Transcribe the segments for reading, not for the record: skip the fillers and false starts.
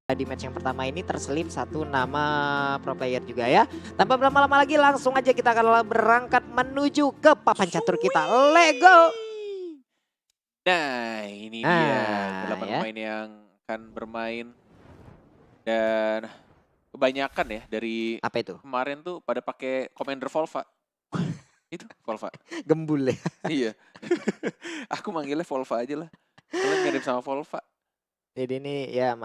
Di match yang pertama ini terselip satu nama pro player juga ya. Tanpa berlama-lama lagi langsung aja kita akan berangkat menuju ke papan catur kita. Lego. Nah ini dia 8 pemain yang akan bermain. Dan kebanyakan ya dari Apa itu? kemarin tuh pada pakai Commander Volva. Itu Volva. Gembul ya. Iya. Aku manggilnya Volva aja lah. Kalian mirip sama Volva. Jadi ini ya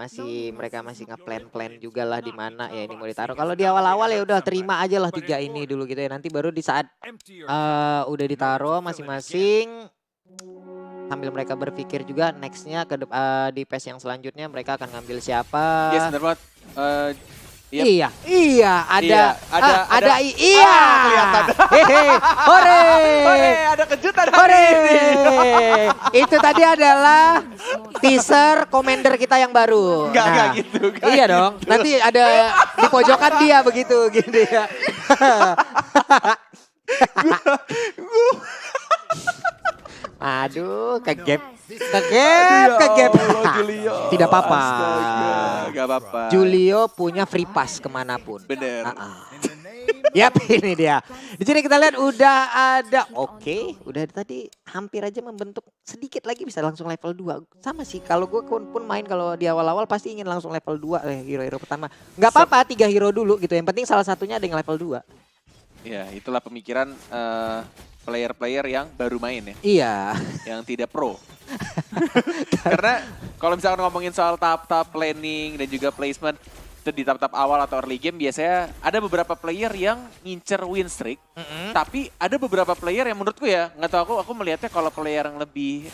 mereka masih nge-plan juga lah di mana ya ini mau ditaruh. Kalau di awal-awal ya udah terima aja lah 3 ini dulu gitu ya. Nanti baru di saat udah ditaruh masing-masing sambil mereka berpikir juga nextnya di PES yang selanjutnya mereka akan ngambil siapa. Yes, benar banget. Iya, ada. Iya. Hehe, hore. Ada kejutan Hore. Itu tadi adalah teaser Commander kita yang baru. Enggak gitu. Iya dong. Nanti ada di pojokan dia begitu gitu ya. Aduh, kegap. Julio. Tidak apa-apa. Gak apa-apa. Julio punya free pass kemanapun. Bener. Yap, ini dia. Di sini kita lihat udah ada. Oke, udah tadi hampir aja membentuk sedikit lagi bisa langsung level 2. Sama sih kalau gue pun main kalau di awal-awal pasti ingin langsung level 2 hero-hero pertama. Nggak apa-apa 3 hero dulu gitu. Yang penting salah satunya ada yang level 2. Ya, itulah pemikiran player-player yang baru main ya. Iya. Yang tidak pro. Karena kalau misalkan ngomongin soal tahap-tahap planning dan juga placement itu di tahap-tahap awal atau early game biasanya ada beberapa player yang ngincer win streak. Tapi ada beberapa player yang menurutku ya, nggak tahu aku melihatnya kalau player yang lebih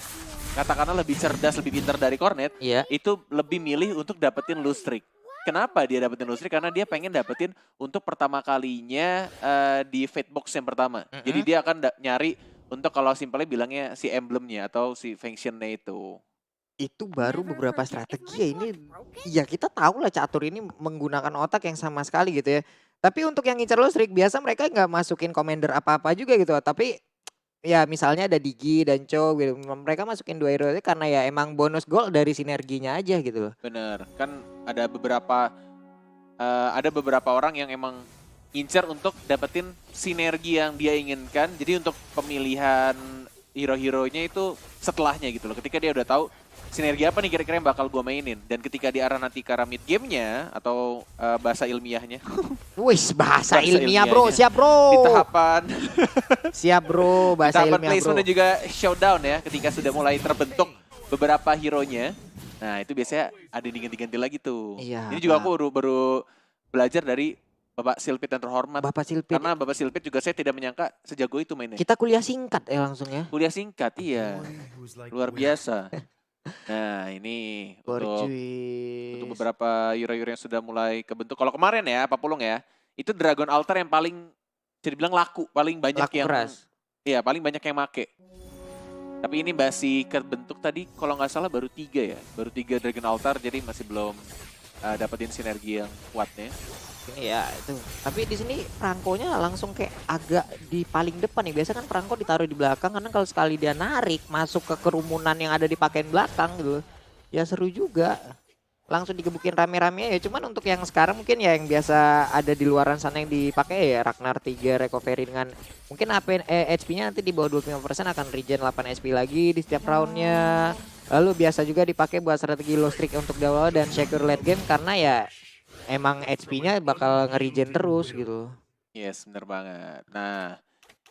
katakanlah lebih cerdas, lebih pintar dari Cornet, itu lebih milih untuk dapetin lose streak. Kenapa dia dapetin lose streak? Karena dia pengen dapetin untuk pertama kalinya di Fate Box yang pertama. Jadi dia akan nyari untuk kalau simpelnya bilangnya si emblemnya atau si functionnya itu. Itu baru beberapa strategi ya ini. Ya kita tahu lah catur ini menggunakan otak yang sama sekali gitu ya. Tapi untuk yang ngincer low streak biasa mereka nggak masukin commander apa-apa juga gitu. Tapi ya misalnya ada Digi dan Cho gitu. Mereka masukin 2 hero karena ya emang bonus gol dari sinerginya aja gitu loh. Bener, kan ada beberapa orang yang emang ngincer untuk dapetin sinergi yang dia inginkan. Jadi untuk pemilihan hero-heronya itu setelahnya gitu loh. Ketika dia udah tahu sinergi apa nih kira-kira yang bakal gue mainin. Dan ketika di arah nanti ke arah mid game-nya atau bahasa ilmiahnya. Wih, bahasa ilmiah bro, siap bro. Di tahapan. Siap bro, bahasa ilmiah bro. Tahapan placement dan juga showdown ya ketika sudah mulai terbentuk beberapa hero-nya. Nah itu biasanya ada diganti-ganti lagi tuh. Iya, ini juga aku baru belajar dari Bapak Silpit yang terhormat. Bapak Silpit. Karena Bapak Silpit juga saya tidak menyangka sejago itu mainnya. Kita kuliah singkat ya langsung ya. Kuliah singkat, iya. Luar biasa. Nah ini untuk beberapa hero-hero yang sudah mulai kebentuk. Kalau kemarin ya Pak Pulung ya, itu Dragon Altar yang paling bisa dibilang laku. Paling banyak laku yang keras. Iya paling banyak yang make. Tapi ini masih kebentuk tadi kalau nggak salah baru 3 ya. Baru 3 Dragon Altar jadi masih belum dapetin sinergi yang kuatnya. Ya itu. Tapi di sini perangkonya langsung kayak agak di paling depan nih. Biasa kan perangko ditaruh di belakang karena kalau sekali dia narik masuk ke kerumunan yang ada di pakaian belakang gitu. Ya seru juga. Langsung digebukin rame-rame ya. Cuman untuk yang sekarang mungkin ya yang biasa ada di luaran sana yang dipakai ya Ragnar 3 recovery dengan mungkin HP-nya nanti di bawah 25% akan regen 8 HP lagi di setiap roundnya. Lalu biasa juga dipakai buat strategi low streak untuk di awal dan secure late game karena ya emang HP-nya bakal nge-regen terus gitu. Yes, bener banget. Nah,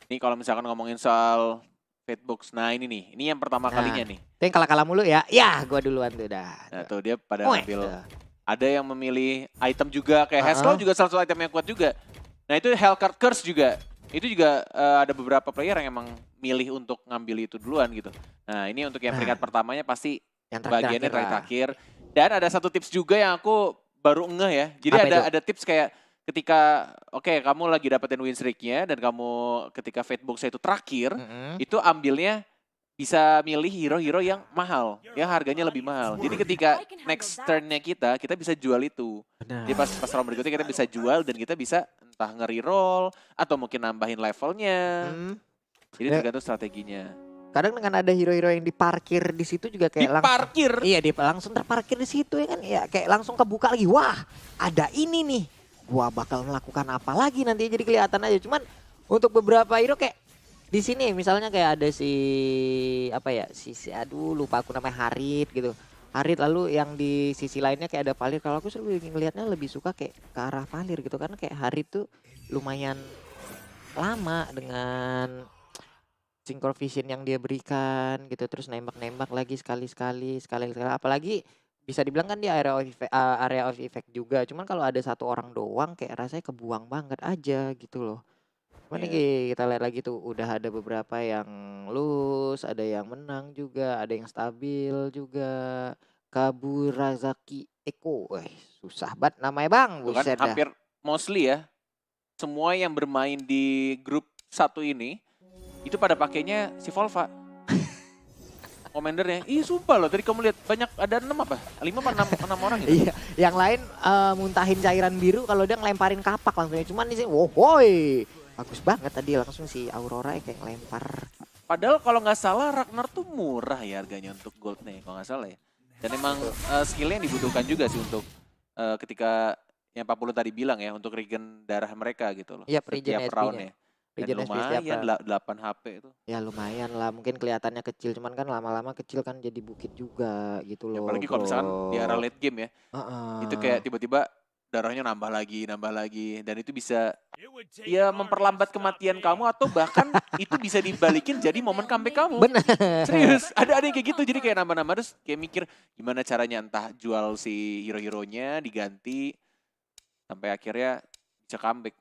ini kalau misalkan ngomongin soal Fatebox, nah ini nih, ini yang pertama kalinya nih. Itu yang kalah-kalah mulu ya. Ya, gua duluan tuh dah. Nah tuh dia pada ngambil. Ada yang memilih item juga, kayak Haskell juga salah satu item yang kuat juga. Nah itu Hellcard Curse juga. Itu juga ada beberapa player yang emang milih untuk ngambil itu duluan gitu. Nah ini untuk yang peringkat pertamanya pasti yang bagiannya terakhir. Dan ada satu tips juga yang aku baru ngeh ya. Jadi ada tips kayak ketika kamu lagi dapetin win streak-nya dan kamu ketika Fate Box-nya itu terakhir, itu ambilnya bisa milih hero-hero yang mahal, yang harganya lebih mahal. Jadi ketika next turn-nya kita bisa jual itu. Jadi pas round berikutnya kita bisa jual dan kita bisa entah nge-reroll atau mungkin nambahin levelnya. Jadi tergantung strateginya. Kadang dengan ada hero-hero yang diparkir di situ juga kayak langsung. Diparkir. Iya, dia langsung terparkir di situ ya kan. Ya kayak langsung kebuka lagi. Wah, ada ini nih. Gua bakal melakukan apa lagi nanti jadi kelihatan aja. Cuman untuk beberapa hero kayak di sini misalnya kayak ada si apa ya? Aduh lupa aku namanya Harit gitu. Harit lalu yang di sisi lainnya kayak ada Palir. Kalau aku lebih ngelihatnya lebih suka kayak ke arah Palir gitu karena kayak Harit tuh lumayan lama dengan synchro vision yang dia berikan gitu terus nembak-nembak lagi sekali-sekali apalagi bisa dibilang kan dia area of effect juga cuman kalau ada satu orang doang kayak rasanya kebuang banget aja gitu loh. Cuman ini kita lihat lagi tuh udah ada beberapa yang lose, ada yang menang juga, ada yang stabil juga. Kaburazaki Eko, susah banget namanya bang, Bukan buset dah. hampir mostly ya. Semua yang bermain di grup satu ini itu pada pakainya si Volva. Komandernya. Ih sumpah loh tadi kamu lihat banyak ada 6 apa? 5 apa 6 orang gitu. Iya, yang lain muntahin cairan biru kalau dia ngelemparin kapak langsungnya. Cuman di sini, woi, bagus banget tadi langsung si Aurora kayak ngelempar. Padahal kalau nggak salah Ragnar tuh murah ya harganya untuk gold nih kalau nggak salah ya. Dan emang skillnya yang dibutuhkan juga sih untuk ketika yang Pak Pulu tadi bilang ya untuk regen darah mereka gitu loh. Iya, Setiap regen roundnya. Regen Dan SP setiap lumayan 8 HP itu. Ya lumayan lah, mungkin kelihatannya kecil, cuman kan lama-lama kecil kan jadi bukit juga gitu Ya, loh. apalagi kalau misalkan di era late game ya, itu kayak tiba-tiba darahnya nambah lagi, dan itu bisa ya memperlambat kematian kamu atau bahkan itu bisa dibalikin jadi momen comeback kamu. Bener. Serius, ada yang kayak gitu, jadi kayak nambah-nambah terus kayak mikir gimana caranya entah jual si hero-heronya diganti sampai akhirnya bisa comeback.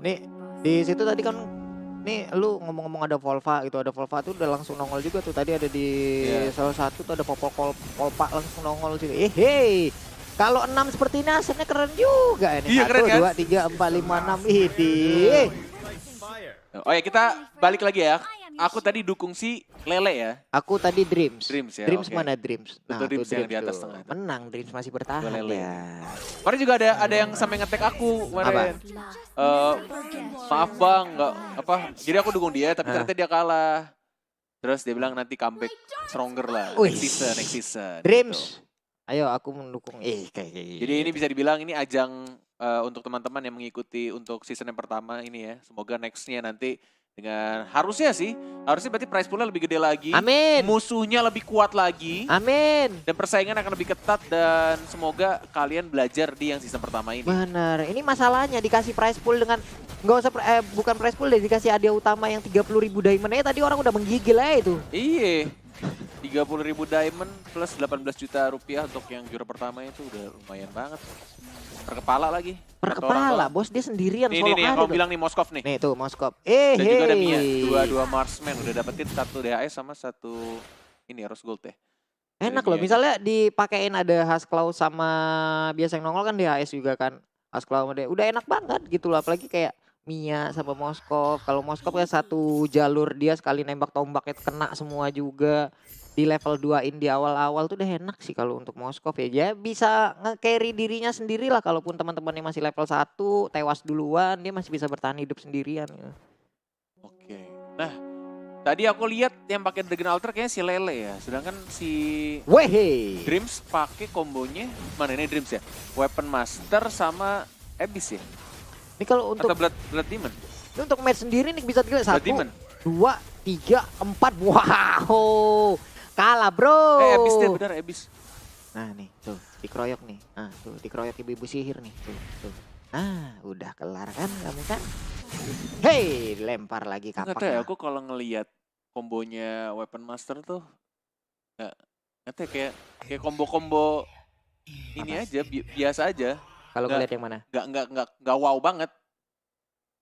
Nih di situ tadi kan nih lu ngomong-ngomong ada Volva gitu, ada Volva tuh udah langsung nongol juga tuh tadi ada di salah satu tuh ada Polpa langsung nongol sih. Hey, kalau 6 seperti ini asetnya keren juga ini. Iya, 1, keren kan? 2, 3, 4, 5, 6 ini. Oh ya kita balik lagi ya. Aku tadi dukung si Lele ya. Aku tadi Dreams. Dreams ya. Dreams oke. mana Dreams? Betul, Dreams yang di atas tuh. tengah. Menang Dreams masih bertahan Lele. ya. Kemarin juga ada yang sampai ngetek aku kemarin. Maaf bang, nggak apa. Jadi aku dukung dia, tapi ternyata dia kalah. Terus dia bilang nanti comeback stronger lah. Wih. Next season. Dreams. Gitu. Ayo aku mendukung. Kayak Jadi ini bisa dibilang ini ajang untuk teman-teman yang mengikuti untuk season yang pertama ini ya. Semoga nextnya nanti dengan harusnya berarti prize poolnya lebih gede lagi. Amin. Musuhnya lebih kuat lagi. Amin. Dan persaingan akan lebih ketat dan semoga kalian belajar di yang season pertama ini. Benar. Ini masalahnya dikasih prize pool dengan nggak usah bukan prize pool deh, dikasih hadiah utama yang 30.000 diamond tadi orang udah menggigil aja itu. Iya. 30.000 diamond plus 18 juta rupiah untuk yang juara pertama itu udah lumayan banget. Per kepala lagi. Per kepala, bos dia sendirian Nih, solo yang kamu bilang nih Moskov nih. Nih tuh Moskov. Dan juga ada Mia, dua marksman udah dapetin 1 DHS sama 1 ini Rose Gold ya. Enak loh, misalnya dipakein ada Hasclaw sama biasa yang nongol kan DHS juga kan. Hasclaw sama dia udah enak banget gitu loh, apalagi kayak Mia sama Moskov. Kalau Moskov ya satu jalur dia sekali nembak tombaknya kena semua juga. Di level 2-in di awal-awal tuh udah enak sih kalau untuk Moskov ya. Dia bisa nge-carry dirinya sendiri lah kalaupun teman-temannya masih level 1 tewas duluan dia masih bisa bertahan hidup sendirian ya. Oke. Nah, tadi aku lihat yang pakai Dragon Altar kayaknya si Lele ya. Sedangkan si Dreams pakai kombonya mana ini Dreams ya? Weapon Master sama Abyss ya? Ini kalau untuk Blood Demon. Ini untuk match sendiri nih bisa dilihat 1 Demon. 2 3 4. Wow. Kalah bro. Abyss deh benar Abyss. Nah nih tuh dikeroyok nih. Nah tuh dikeroyok ibu-ibu sihir nih. Tuh. Nah udah kelar kan kamu kan. Hei lempar lagi kapak. Nggak tahu ya aku kalau ngelihat kombonya Weapon Master tuh nggak tahu kayak combo-combo ini aja biasa aja. Kalau ngelihat yang mana? Nggak wow banget.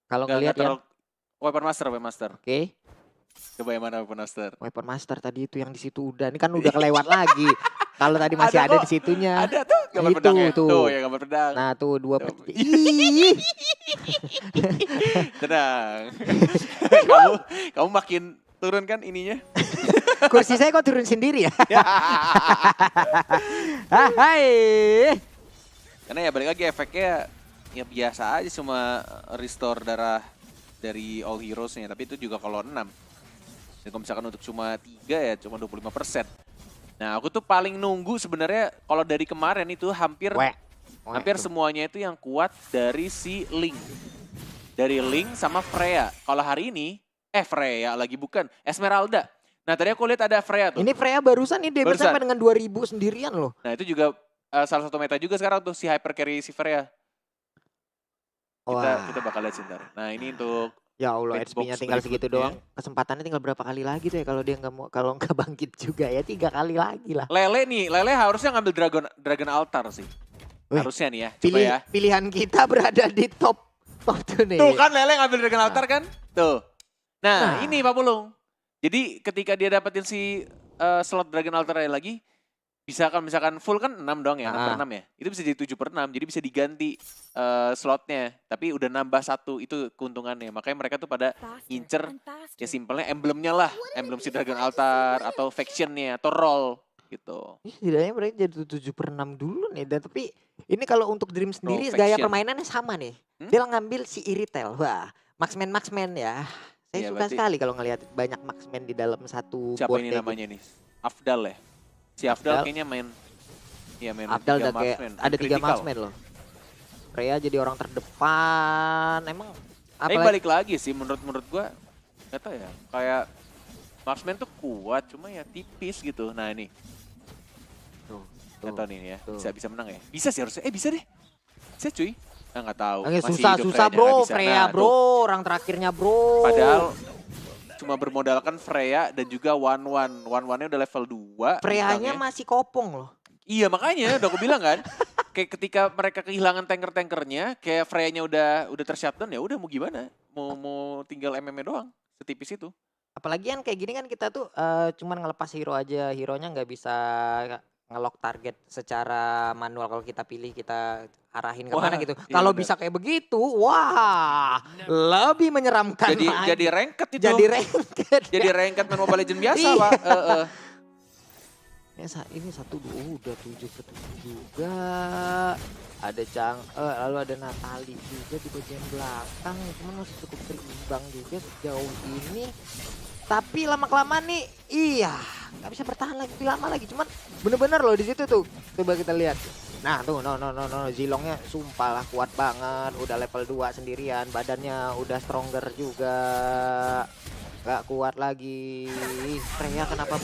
Kalau ngelihat ya. Weapon Master. Oke. Coba yang mana Weapon Master? Weapon Master tadi itu yang di situ udah. Ini kan udah kelewat lagi. Kalau tadi masih ada di situnya. Ada tuh gambar pedang ya? Tuh ya gambar pedang. Nah tuh 2 Tenang. kamu makin turun kan ininya? Kursi saya kok turun sendiri ya? Hai. Karena ya balik lagi efeknya ya biasa aja cuma restore darah dari all heroes-nya. Tapi itu juga kalau 6. Dan kalau misalkan untuk cuma 3 ya cuma 25%. Nah, aku tuh paling nunggu sebenarnya kalau dari kemarin itu hampir semuanya itu yang kuat dari si Link. Dari Link sama Freya. Kalau hari ini, Freya lagi bukan, Esmeralda. Nah, tadi aku lihat ada Freya tuh. Ini Freya barusan nih dia sampai dengan 2000 sendirian loh. Nah, itu juga salah satu meta juga sekarang tuh si hyper carry si Freya. Kita bakal lihat sebentar. Nah, ini untuk ya Allah, HP-nya tinggal segitu doang. Kesempatannya tinggal berapa kali lagi tuh ya kalau dia kalau nggak bangkit juga ya 3 kali lagi lah. Lele harusnya ngambil Dragon Altar sih. Harusnya nih ya. Coba ya. Pilihan kita berada di top tuh nih. Tuh kan Lele ngambil Dragon Altar kan? Tuh. Nah, ini Pak Pulung. Jadi ketika dia dapetin si slot Dragon Altar lagi, misalkan full kan 6 dong ya, 6/6 ya. Itu bisa jadi 7/6, jadi bisa diganti slotnya. Tapi udah nambah 1, itu keuntungannya. Makanya mereka tuh pada incer, ya simpelnya emblemnya lah. Emblem si Dragon Altar, atau factionnya, atau role gitu. Setidaknya mereka jadi 7/6 dulu nih. Dan tapi ini kalau untuk Dream sendiri gaya permainannya sama nih. Dia ngambil si Iritel. Wah, Maxman ya. Saya suka sekali kalau ngelihat banyak Maxman di dalam satu Siapa ini namanya nih? Afdal ya? Si Afdal kayaknya main Afdal ada 3 Maxman loh. Freya jadi orang terdepan. Emang tapi balik lagi sih menurut gua gak tau ya. Kayak Maxman tuh kuat cuma ya tipis gitu. Nah ini. Gak tau nih ya. Bisa menang ya? Bisa sih harusnya. Bisa deh. Bisa cuy. Nah, nggak tahu. Susah bro, Freya bro, orang terakhirnya bro. Padahal cuma bermodalkan Freya dan juga One-nya udah level 2. Freyanya masih kopong loh. Iya makanya udah aku bilang kan. Kayak ketika mereka kehilangan tanker-tankernya, kayak Freyanya udah tershutdown ya udah mau gimana? Mau tinggal MM-nya doang, setipis itu. Apalagi kan kayak gini kan kita tuh cuman ngelepas hero aja, hero-nya nggak bisa ngelock target secara manual. Kalau kita pilih kita arahin kemana gitu. Kalau bisa kayak begitu, wah lebih menyeramkan. Jadi ranked itu. Jadi ranked main Mobile Legends biasa Pak. Ini 1-2 udah 7/7 juga. Ada lalu ada Natali juga di bagian belakang. Cuman masih cukup seimbang juga sejauh ini. Tapi lama-kelamaan nih, nggak bisa bertahan lebih lama lagi. Cuman bener-bener loh di situ tuh. Coba kita lihat. Nah tuh, no, Zilongnya sumpah lah kuat banget. Udah level 2 sendirian, badannya udah stronger juga. Gak kuat lagi. Freya kenapa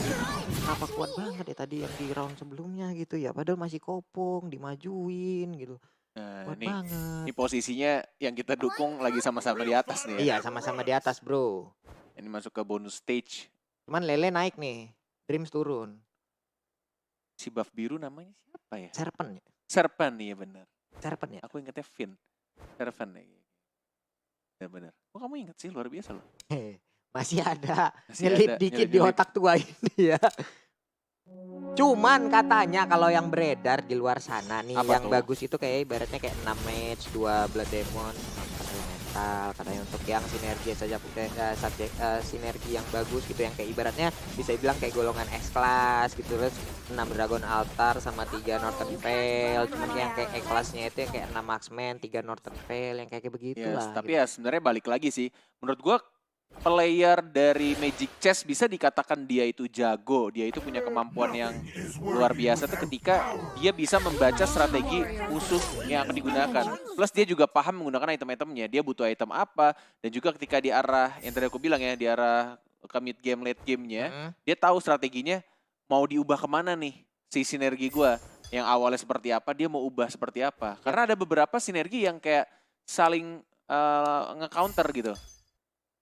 kuat banget ya tadi yang di round sebelumnya gitu ya. Padahal masih kopong, dimajuin gitu. Kuat banget. Ini posisinya yang kita dukung lagi sama-sama di atas nih. Iya sama-sama di atas bro. Ini masuk ke bonus stage. Cuman Lele naik nih. Dreams turun. Si buff biru namanya siapa ya? Serpent iya benar. Serpent ya? Aku ingetnya Finn. Serpent ya. Ya benar. Oh kamu inget sih luar biasa loh. Masih ada nyelip dikit di otak tua ini ya. Cuman katanya kalau yang beredar di luar sana nih yang bagus itu kayak ibaratnya kayak 6 match, 2 Blood Demon, mental katanya untuk yang sinergi saja sinergi yang bagus gitu yang kayak ibaratnya bisa dibilang kayak golongan S-class gitu, terus 6 Dragon Altar sama 3 Northern Veil. Cuman yang kayak E-classnya itu yang kayak 6 Maxman, 3 Northern Veil yang kayak begitu lah. Tapi gitu. ya sebenarnya balik lagi sih menurut gua player dari Magic Chess bisa dikatakan dia itu jago, dia itu punya kemampuan yang luar biasa tuh ketika dia bisa membaca strategi musuh yang akan digunakan. Plus dia juga paham menggunakan item-itemnya, dia butuh item apa, dan juga ketika di arah yang tadi aku bilang ya, di arah ke mid game, late gamenya, dia tahu strateginya mau diubah kemana nih si sinergi gua. Yang awalnya seperti apa, dia mau ubah seperti apa. Karena ada beberapa sinergi yang kayak saling nge-counter gitu.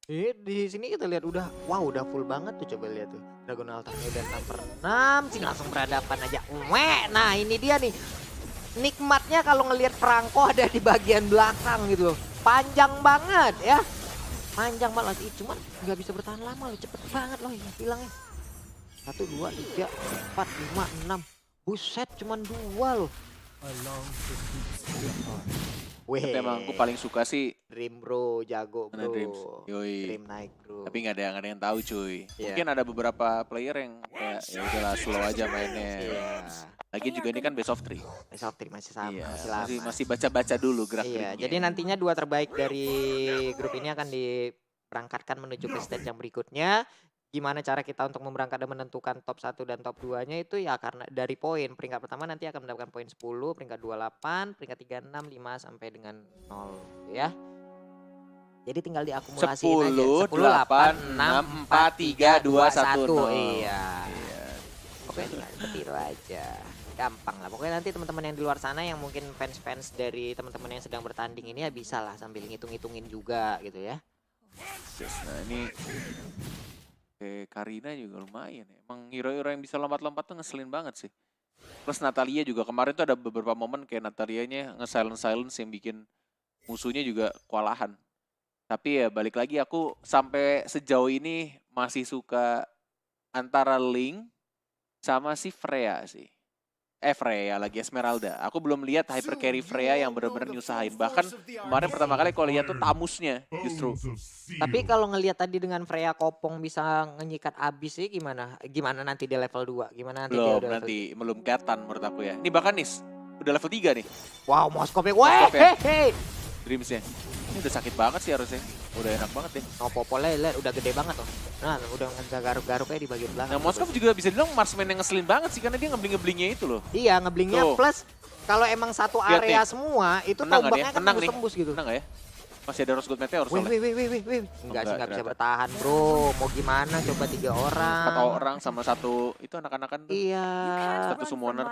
Di sini kita lihat udah full banget tuh, coba lihat tuh. Dragon Altarnya udah 6/6 sih, langsung berhadapan aja. Nah ini dia nih. Nikmatnya kalau ngelihat Franco ada di bagian belakang gitu loh. Panjang banget ya. Panjang banget. Cuman nggak bisa bertahan lama loh, cepet banget loh hilangnya. 1, 2, 3, 4, 5, 6. Buset cuman 2 loh. Tapi emang aku paling suka sih Dream bro, jago bro. Dream naik bro. Tapi nggak ada yang tahu cuy. Mungkin ada beberapa player yang kayak ya udahlah slow aja mainnya. Lagi juga ini kan best of 3. Best of 3 masih sama, masih baca-baca dulu gerak-geriknya. Jadi nantinya 2 terbaik dari grup ini akan diberangkatkan menuju ke stage yang berikutnya. gimana cara kita untuk memerangkap dan menentukan top 1 dan top 2-nya itu ya karena dari poin. Peringkat pertama nanti akan mendapatkan poin 10, peringkat 28, peringkat 3 6, 5 sampai dengan 0 ya. Jadi tinggal diakumulasiin aja. 10, 8, 6, 4, 3, 2, 1, 0. Iya. Pokoknya tinggal ketiru aja. Gampang lah. Pokoknya nanti teman-teman yang di luar sana yang mungkin fans-fans dari teman-teman yang sedang bertanding ini ya bisa lah sambil ngitung-ngitungin juga gitu ya. Nah ini Karina juga lumayan ya. Emang hero-hero yang bisa lompat-lompat tuh ngeselin banget sih. Plus Natalia juga kemarin tuh ada beberapa momen kayak Natalianya nge-silence yang bikin musuhnya juga kewalahan. Tapi ya balik lagi aku sampai sejauh ini masih suka antara Link sama si Freya sih. Freya lagi Esmeralda. Aku belum lihat hyper carry Freya yang benar-benar nyusahin. Bahkan kemarin pertama kali kalau lihat tuh Tamusnya justru. Tapi kalau ngelihat tadi dengan Freya Kopong bisa ngenyikat abis sih gimana? Gimana nanti dia level 2? Gimana nanti dia udah level 3? Belum kelihatan menurut aku ya. Ini bahkan nih udah level 3 nih. Wow, Moskopnya. Wah, hehe. Dreamsnya. Ini udah sakit banget sih harusnya. Udah enak banget ya. Oh, Popolnya lihat udah gede banget loh. Nah, udah garuk-garuknya di bagian belakang. Nah, Moskov juga bisa dibilang marksman yang ngeselin banget sih karena dia ngebling-ngeblingnya itu loh. Iya, ngeblingnya plus kalau emang satu area semua itu tombaknya kan tembus gitu. Menang gak ya? Masih ada Rose Gold Meteor soalnya. Wih. Enggak sih, enggak bisa bertahan, bro. Mau gimana? Coba 3 orang. 4 orang sama satu itu anak-anakan tuh. Iya. Satu summoner.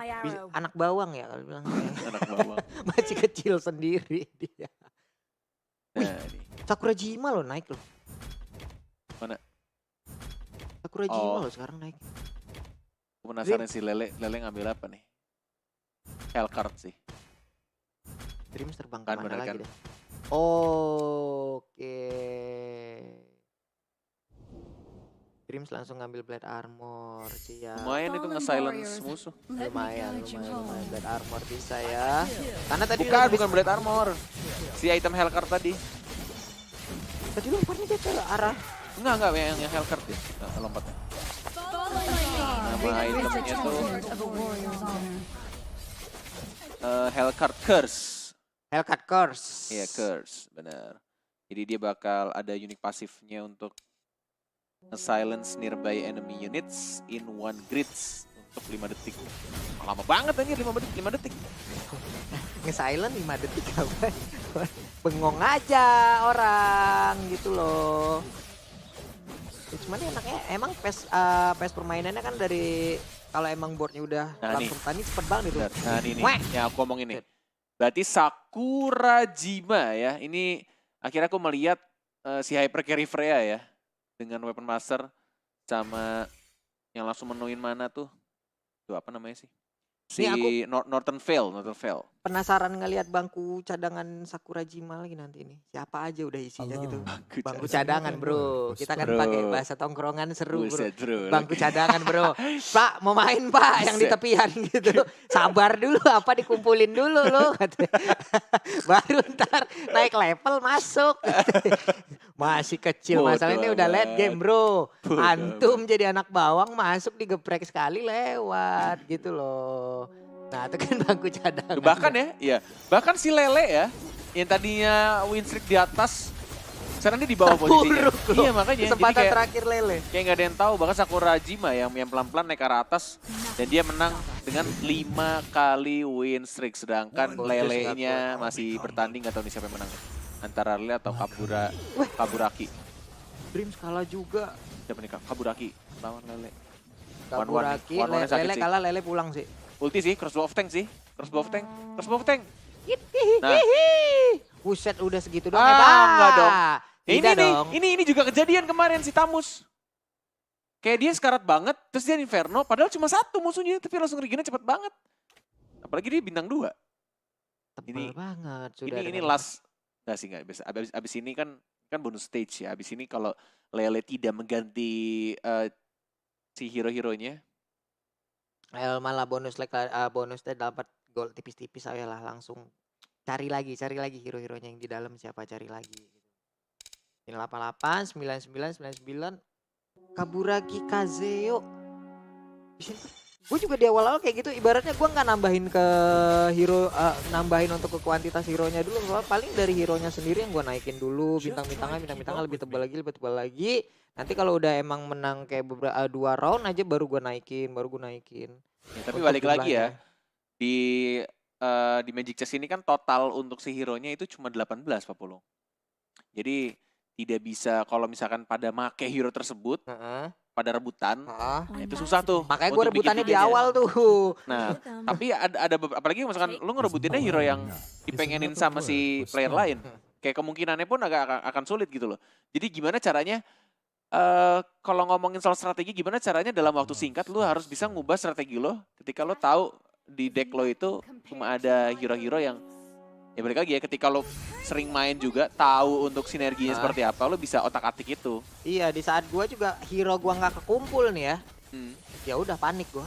Anak bawang ya kalau bilang. Anak bawang. Masih kecil sendiri dia. Wih, Sakurajima loh naik loh. Mana? Sakurajima loh sekarang naik. Aku penasaran si Lele ngambil apa nih? Hellcard sih. Dreams terbang Kan kemana lagi kan? deh? Oke. Dreams langsung ngambil Blade Armor sih ya. Lumayan itu nge-silence musuh. Lumayan Blade Armor bisa ya. Karena tadi bukan Blade Armor. Si item Hellcard tadi. Tadi lompatnya dia ke arah. Enggak yang Hellcard ya. Nah, lompatnya. Nama itemnya tuh Hellcard Curse. Hellcard Curse. Iya, Curse, benar. Jadi dia bakal ada unique pasifnya untuk silence nearby enemy units in 1 grids untuk 5 detik. Lama banget anjir 5 detik. Nge-silent 5 detik apa? Bengong aja orang gitu loh. Cuman enaknya emang PES permainannya kan dari kalau emang boardnya udah langsung tani cepet banget itu. Nah ini yang aku ngomong ini. Berarti Sakurajima ya. Ini akhirnya aku melihat si Hyper Carry Freya ya. Dengan Weapon Master sama yang langsung menuin mana tuh. Itu apa namanya sih? Si Northern Veil. Penasaran ngelihat bangku cadangan Sakurajima lagi nanti ini. Siapa aja udah isinya gitu. Bangku cadangan bro. Kita kan pakai bahasa tongkrongan seru bro. Bangku cadangan bro. Pak mau main pak yang di tepian gitu. Sabar dulu apa dikumpulin dulu loh. Baru ntar naik level masuk. Masih kecil masalahnya udah late game bro. Antum jadi anak bawang masuk digeprek sekali lewat gitu loh. Nah itu kan bangku cadangan. Bahkan ya, iya. Bahkan si Lele ya, yang tadinya win streak di atas, sekarang dia di bawah posisinya. Iya makanya. Kesempatan terakhir Lele. Kayak nggak ada yang tahu, bahkan Sakurajima yang pelan-pelan naik ke arah atas. Dan dia menang dengan 5 kali win streak. Sedangkan Lele-nya masih bertanding, nggak tahu nih siapa yang menang. Antara Lele atau Kaburaki. Dreams kalah juga. Siapa nih Kaburaki lawan Lele. Kaburaki, Lele kalah, Lele pulang sih. Ulti sih, crossbow of tank sih. Crossbow of tank. Nah. Buset udah segitu dong. Enggak dong. Ini juga kejadian kemarin si Tamus. Kayak dia sekarat banget, terus dia Inferno, padahal cuma 1 musuhnya, tapi langsung regennya cepet banget. Apalagi dia bintang 2. Tebal banget. Ini last, enggak sih, enggak. Abis ini kan bonus stage ya. Abis ini kalau Lele tidak mengganti si hero-heronya. Malah bonusnya dapat gol tipis-tipis aja lah langsung cari lagi hero-heronya yang di dalam siapa cari lagi. 88, 99, 99, Kaburaki Kazeo. Gue juga di awal-awal kayak gitu, ibaratnya gue nggak nambahin ke hero, nambahin untuk ke kuantitas hero-nya dulu, soalnya paling dari hero-nya sendiri yang gue naikin dulu, bintang-bintangnya lebih tebal lagi. Nanti kalau udah emang menang kayak beberapa 2 round aja baru gue naikin. Ya, tapi Untuk balik lagi ya, jumlahnya. di Magic Chess ini kan total untuk si hero-nya itu cuma 18 Pak Pulung. Jadi tidak bisa kalau misalkan pada make hero tersebut, Heeh. pada rebutan, Heeh. nah itu susah tuh. Makanya gue untuk bikin rebutannya di tiganya. awal tuh. Nah, tapi ada apalagi misalkan lu ngerebutinnya hero yang dipengenin sama si player lain. Kayak kemungkinannya pun akan sulit gitu loh. Jadi gimana caranya, kalau ngomongin soal strategi, gimana caranya dalam waktu singkat lu harus bisa ngubah strategi lo ketika lo tahu di deck lo itu cuma ada hero-hero yang, ya balik lagi ya, ketika lo sering main juga, tahu untuk sinerginya seperti apa, lo bisa otak-atik itu. Iya, di saat gue juga hero gue nggak kekumpul nih ya, ya udah panik gue.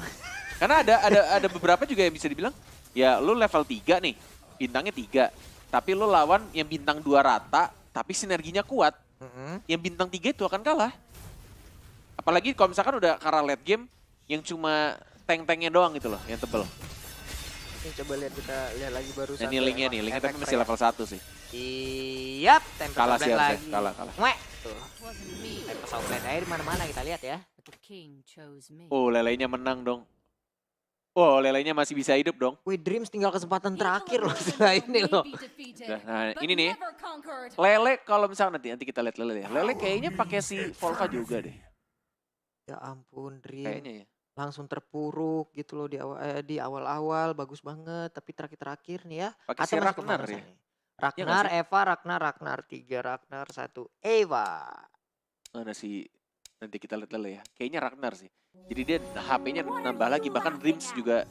Karena ada beberapa juga yang bisa dibilang, ya lu level 3 nih, bintangnya 3. Tapi lu lawan yang bintang 2 rata, tapi sinerginya kuat. Yang bintang 3 itu akan kalah. Apalagi kalau misalkan udah karena late game, yang cuma tank-tanknya doang gitu loh, yang tebel. Ini coba kita lihat lagi barusan. Nah, ini linknya tapi masih level 1 sih. Iya, temper Kalah sih harusnya, lagi. kalah. Mwek. Tuh. Temper Soundblade air mana-mana kita lihat ya. Oh, lelenya menang dong. Oh, lelenya masih bisa hidup dong. Wih, Dreams tinggal kesempatan terakhir loh setelah ini loh. Nah, ini nih. Lele kalau misalnya nanti kita lihat Lele ya. Lele kayaknya pakai si Volva juga deh. Ya ampun, Dreams. Kayaknya ya. Langsung terpuruk gitu loh di awal-awal bagus banget, tapi terakhir-terakhir nih ya. Pakai si Ragnar ya. Ragnar, Eva, Ragnar 3, Ragnar 1, Eva. Mana sih, nanti kita lihat Lele ya. Kayaknya Ragnar sih. Jadi dia HP-nya nambah lagi, bahkan Dreams juga.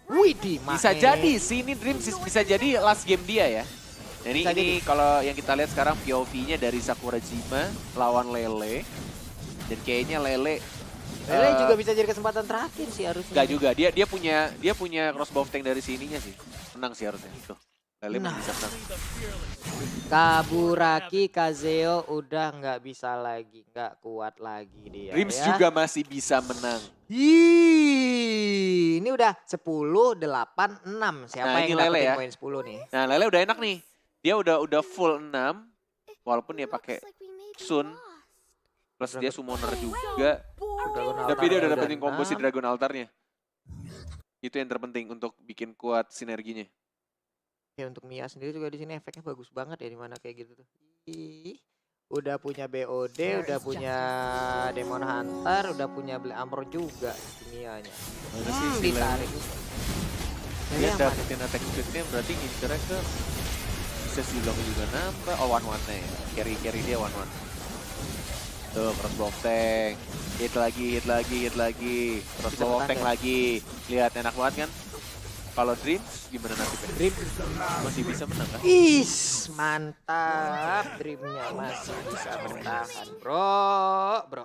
Widih, Bisa jadi sih, ini Dreams bisa jadi last game dia ya. Nah, ini kalau yang kita lihat sekarang POV-nya dari Sakurajima lawan Lele. Dan kayaknya Lele juga bisa jadi kesempatan terakhir sih harusnya. Enggak juga, dia punya crossbow tank dari sininya sih. Menang sih harusnya. Tuh, Lele masih bisa menang. Kaburaki Kazeo udah nggak bisa lagi, nggak kuat lagi dia. Dreams ya. juga masih bisa menang. Ini udah 10-8-6. Siapa Nah, yang ini Lele dapetin ya. poin 10 nih? Nah, Lele udah enak nih. Dia udah full 6. Walaupun dia pakai Sun. Plus dia summoner juga. Tapi dia udah dapetin combo si Dragon Altarnya. Itu yang terpenting untuk bikin kuat sinerginya. Ya untuk Mia sendiri juga di sini efeknya bagus banget ya, dimana kayak gitu tuh. Udah punya BOD, udah punya Demon Hunter, udah punya Black Armor juga si Mia-nya. Ditarik. Dia dapetin attack speed-nya berarti ngincernya ke bisa silong juga nambah. Oh, one-one-nya ya. Carry dia one-one. Tuh, crossbow tank. Hit lagi. Crossbow tank lagi. Lihat, enak banget kan? Kalau Dreams gimana nasibnya? Dream Masih bisa menang kan? mantap, Dreamnya masih bisa bertahan, bro.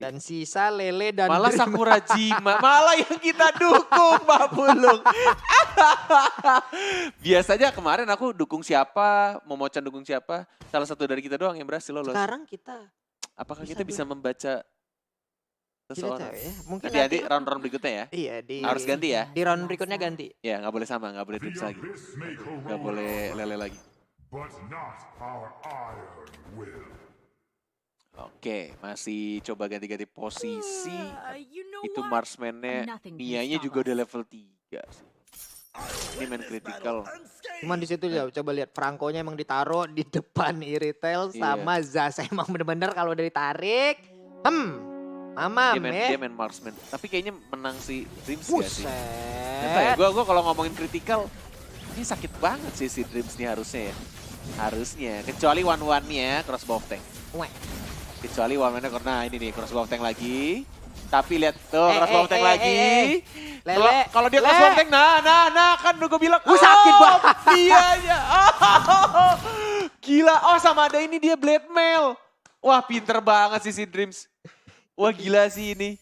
Dan sisa Lele dan Malah Dream. Sakurajima, malah yang kita dukung, Pak Bulung. Biasanya kemarin aku dukung siapa, Momochan dukung siapa, salah satu dari kita doang yang berhasil lolos. Sekarang kita Apakah kita bisa membaca seseorang? ya. Mungkin Nanti round-round berikutnya ya? Iya, Harus ganti ya? Di round berikutnya ganti. Ya, nggak boleh sama, nggak boleh Dreams lagi. Nggak boleh Lele lagi. Oke, masih coba ganti-ganti posisi. Itu marksman-nya, Mia-nya juga udah level 3 sih. Ini main critical. Cuman di situ ya, coba lihat Franco-nya emang ditaruh di depan Iritel sama Zaz. Emang bener-bener kalau udah ditarik, mamam Dia main marksman. Tapi kayaknya menang si Dreams gak sih? Buset. Gue kalau ngomongin critical, ini sakit banget sih si Dreams nih harusnya ya. Harusnya, kecuali one-one-nya crossbow tank. Kecuali one-one-nya karena ini nih crossbow tank lagi. Tapi lihat tuh crossbow tank lagi. Lele, Kalau dia crossbow tank, nah kan gue bilang. Sakit banget. Dianya. Gila, sama ada ini dia blade mail. Wah, pinter banget sih si Dreams. Wah, gila sih ini.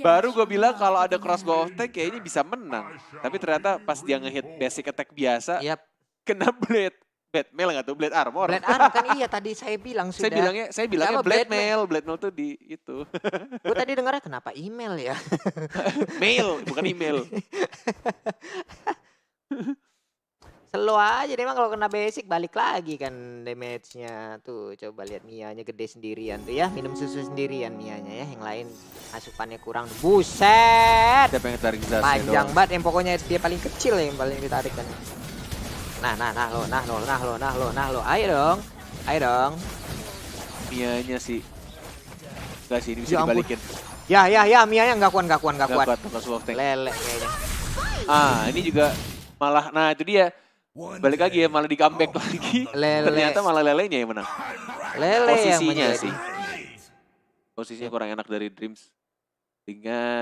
Baru gue bilang kalau ada crossbow tank kayaknya bisa menang. Tapi ternyata pas dia ngehit basic attack biasa, kena blade. Blade Mail nggak tuh? Blade Armor. Blade Armor kan iya tadi saya bilang sudah. Saya bilangnya Kenapa Blade Blade Mail? Mail. Blade Mail tuh di itu. Gue tadi dengarnya kenapa email ya? Mail, bukan email. Slow aja deh emang kalau kena basic balik lagi kan damage-nya. Tuh coba lihat Mianya gede sendirian tuh ya. Minum susu sendirian Mianya ya. Yang lain asupannya kurang. Buset! Siapa yang tarik Zase Panjang doang. banget yang pokoknya dia paling kecil ya yang paling ditarik kan. Nah lo. Ayo dong. Ayo dong. Mianya sih. Enggak sih, ini bisa Ya ampun. dibalikin. Ya Mianya nggak kuat. Nggak kuat, bukan Sword Tank. Lele kayaknya. Ini juga malah, nah itu dia. Balik lagi ya, malah di comeback lagi. Lele. Ternyata malah Lelenya yang menang. Lele yang Posisinya menjadi. sih. Posisinya kurang enak dari Dreams. Dengan